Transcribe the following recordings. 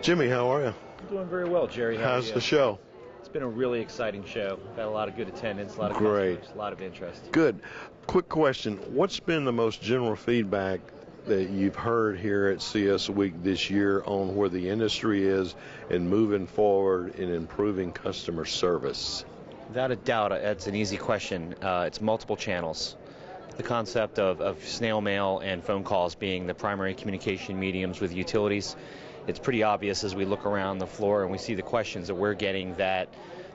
Jimmy, how are you? I'm doing very well, Jerry. How are How's you? the show? It's been a really exciting show. We've had a lot of good attendance, a lot of Great. customers, a lot of interest. Good. Quick question. What's been the most general feedback that you've heard here at CS Week this year on where the industry is in moving forward in improving customer service? Without a doubt, it's an easy question. It's multiple channels. The concept of snail mail and phone calls being the primary communication mediums with utilities, it's pretty obvious as we look around the floor and we see the questions that we're getting that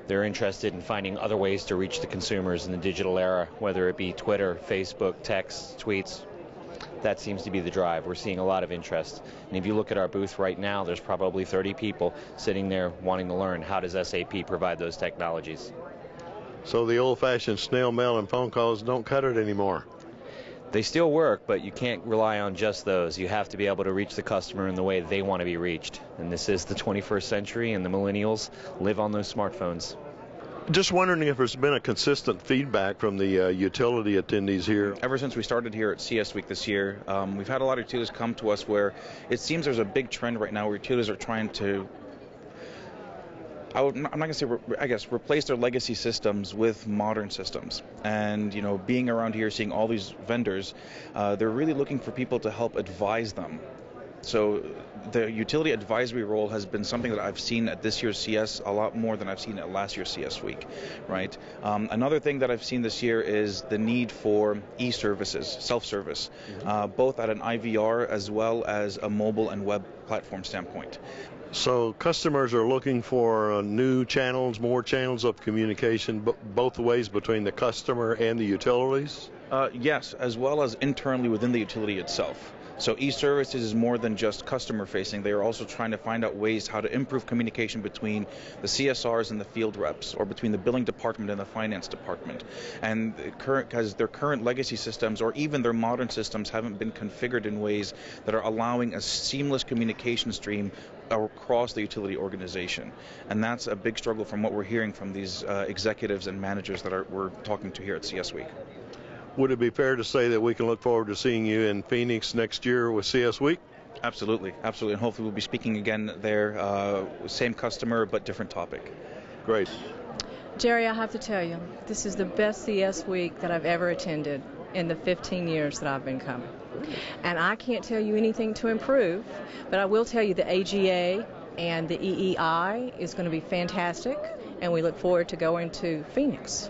they're interested in finding other ways to reach the consumers in the digital era, whether it be Twitter, Facebook, text, tweets. That seems to be the drive. We're seeing a lot of interest. And if you look at our booth right now, there's probably 30 people sitting there wanting to learn how does SAP provide those technologies. So the old-fashioned snail mail and phone calls don't cut it anymore. They still work, but you can't rely on just those. You have to be able to reach the customer in the way they want to be reached. And this is the 21st century, and the millennials live on those smartphones. Just wondering if there's been a consistent feedback from the utility attendees here. Ever since we started here at CS Week this year, we've had a lot of utilities come to us where it seems there's a big trend right now where utilities are trying to I'm not going to say, I guess, replace their legacy systems with modern systems. And, you know, being around here, seeing all these vendors, they're really looking for people to help advise them. So the utility advisory role has been something that I've seen at this year's CS a lot more than I've seen at last year's CS Week, right? Another thing that I've seen this year is the need for e-services, self-service, both at an IVR as well as a mobile and web platform standpoint. So customers are looking for new channels, more channels of communication, both ways between the customer and the utilities? Yes, as well as internally within the utility itself. So e-services is more than just customer facing. They are also trying to find out ways how to improve communication between the CSRs and the field reps, or between the billing department and the finance department. And because their current legacy systems or even their modern systems haven't been configured in ways that are allowing a seamless communication stream across the utility organization. And that's a big struggle from what we're hearing from these executives and managers that we're talking to here at CS Week. Would it be fair to say that we can look forward to seeing you in Phoenix next year with CS Week? Absolutely, absolutely. And hopefully we'll be speaking again there, same customer but different topic. Great. Jerry, I have to tell you, this is the best CS Week that I've ever attended in the 15 years that I've been coming. And I can't tell you anything to improve, but I will tell you the AGA and the EEI is going to be fantastic, and we look forward to going to Phoenix.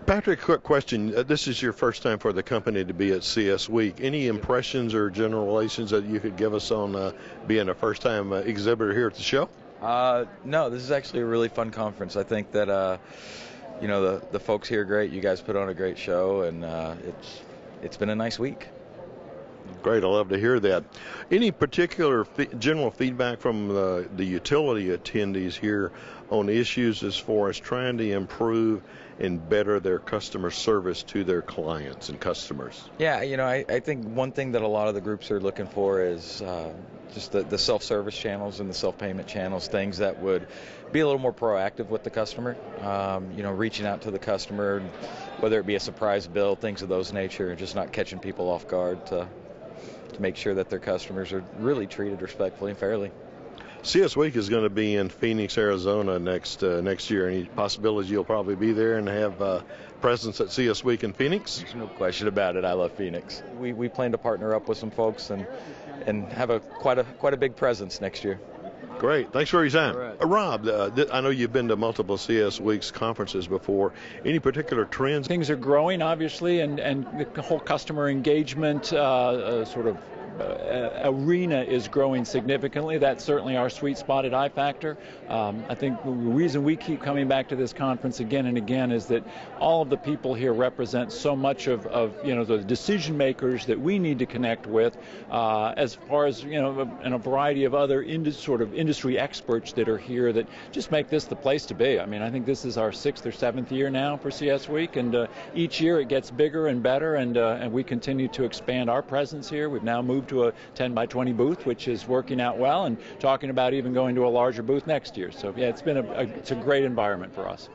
Patrick, quick question. This is your first time for the company to be at CS Week. Any impressions or generalizations that you could give us on being a first-time exhibitor here at the show? No, this is actually a really fun conference. I think that you know, the folks here are great. You guys put on a great show, and it's been a nice week. Great, I love to hear that. Any particular general feedback from the utility attendees here on issues as far as trying to improve and better their customer service to their clients and customers? Yeah, you know, I think one thing that a lot of the groups are looking for is just the self-service channels and the self-payment channels, things that would be a little more proactive with the customer, you know, reaching out to the customer, whether it be a surprise bill, things of those nature, and just not catching people off guard to make sure that their customers are really treated respectfully and fairly. CS Week is going to be in Phoenix, Arizona next year. Any possibilities you'll probably be there and have presence at CS Week in Phoenix? There's no question about it. I love Phoenix. We plan to partner up with some folks and have quite a big presence next year. Great. Thanks for your time. Right. Rob, I know you've been to multiple CS Weeks conferences before. Any particular trends? Things are growing, obviously, and the whole customer engagement sort of arena is growing significantly. That's certainly our sweet spot at iFactor. I think the reason we keep coming back to this conference again and again is that all of the people here represent so much of you know, the decision makers that we need to connect with, as far as, you know, and a variety of other sort of industry experts that are here that just make this the place to be. I mean, I think this is our 6th or 7th year now for CS Week, and each year it gets bigger and better, and we continue to expand our presence here. We've now moved to a 10 by 20 booth, which is working out well, and talking about even going to a larger booth next year. So yeah, it's been it's a great environment for us.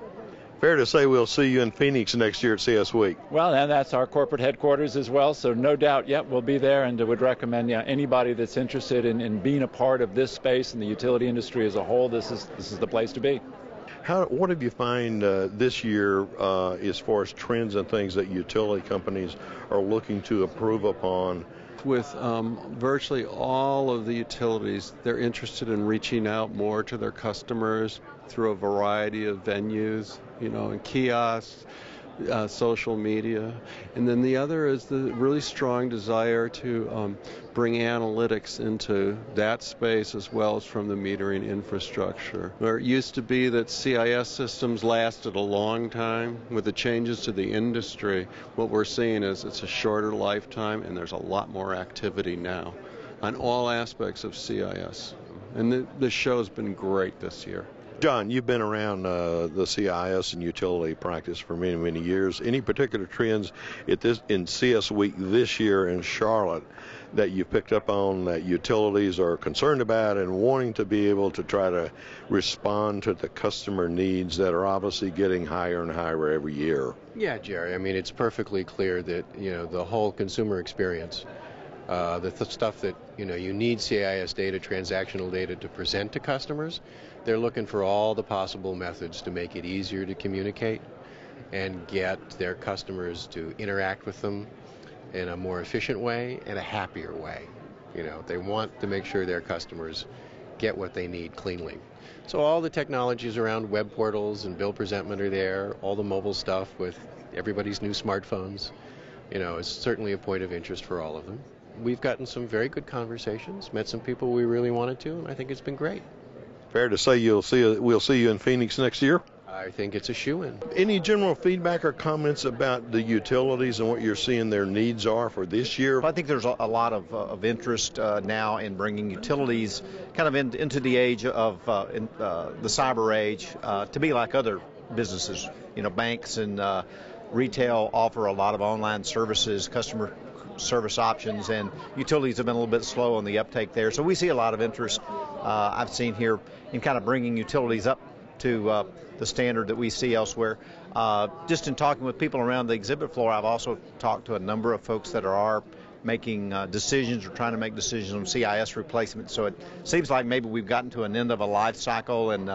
Fair to say we'll see you in Phoenix next year at CS Week. Well, and that's our corporate headquarters as well, so no doubt, we'll be there, and would recommend anybody that's interested in being a part of this space and the utility industry as a whole, this is the place to be. What have you find this year as far as trends and things that utility companies are looking to improve upon? With virtually all of the utilities, they're interested in reaching out more to their customers through a variety of venues, and kiosks, social media. And then the other is the really strong desire to bring analytics into that space as well as from the metering infrastructure. Where it used to be that CIS systems lasted a long time, with the changes to the industry, what we're seeing is it's a shorter lifetime and there's a lot more activity now on all aspects of CIS. And the show's been great this year. John, you've been around the CIS and utility practice for many, many years. Any particular trends in CS Week this year in Charlotte that you picked up on that utilities are concerned about and wanting to be able to try to respond to the customer needs that are obviously getting higher and higher every year? Yeah, Jerry. I mean, it's perfectly clear that, the whole consumer experience, the stuff that, you need CIS data, transactional data to present to customers, they're looking for all the possible methods to make it easier to communicate and get their customers to interact with them in a more efficient way and a happier way. They want to make sure their customers get what they need cleanly. So all the technologies around web portals and bill presentment are there, all the mobile stuff with everybody's new smartphones, is certainly a point of interest for all of them. We've gotten some very good conversations, met some people we really wanted to, and I think it's been great. Fair to say we'll see you in Phoenix next year? I think it's a shoo-in. Any general feedback or comments about the utilities and what you're seeing their needs are for this year? I think there's a lot of interest now in bringing utilities kind of into the age of the cyber age to be like other businesses. Banks and retail offer a lot of online services, customer service options, and utilities have been a little bit slow on the uptake there. So we see a lot of interest I've seen here in kind of bringing utilities up to the standard that we see elsewhere. Just in talking with people around the exhibit floor, I've also talked to a number of folks that are making decisions or trying to make decisions on CIS replacement. So it seems like maybe we've gotten to an end of a life cycle, and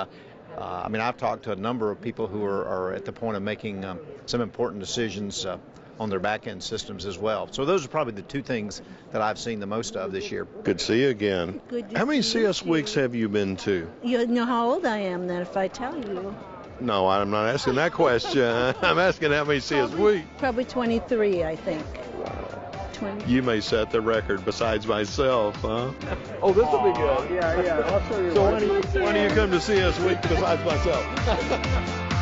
I've talked to a number of people who are at the point of making some important decisions on their back-end systems as well. So those are probably the two things that I've seen the most of this year. Good to see you again. How many CS Weeks have you been to? You know how old I am then if I tell you. No, I'm not asking that question. I'm asking how many CS Weeks. Probably 23, I think. 20. You may set the record besides myself, huh? Oh, this will be good. Yeah. I'll show you. So when do you come to CS Week besides myself?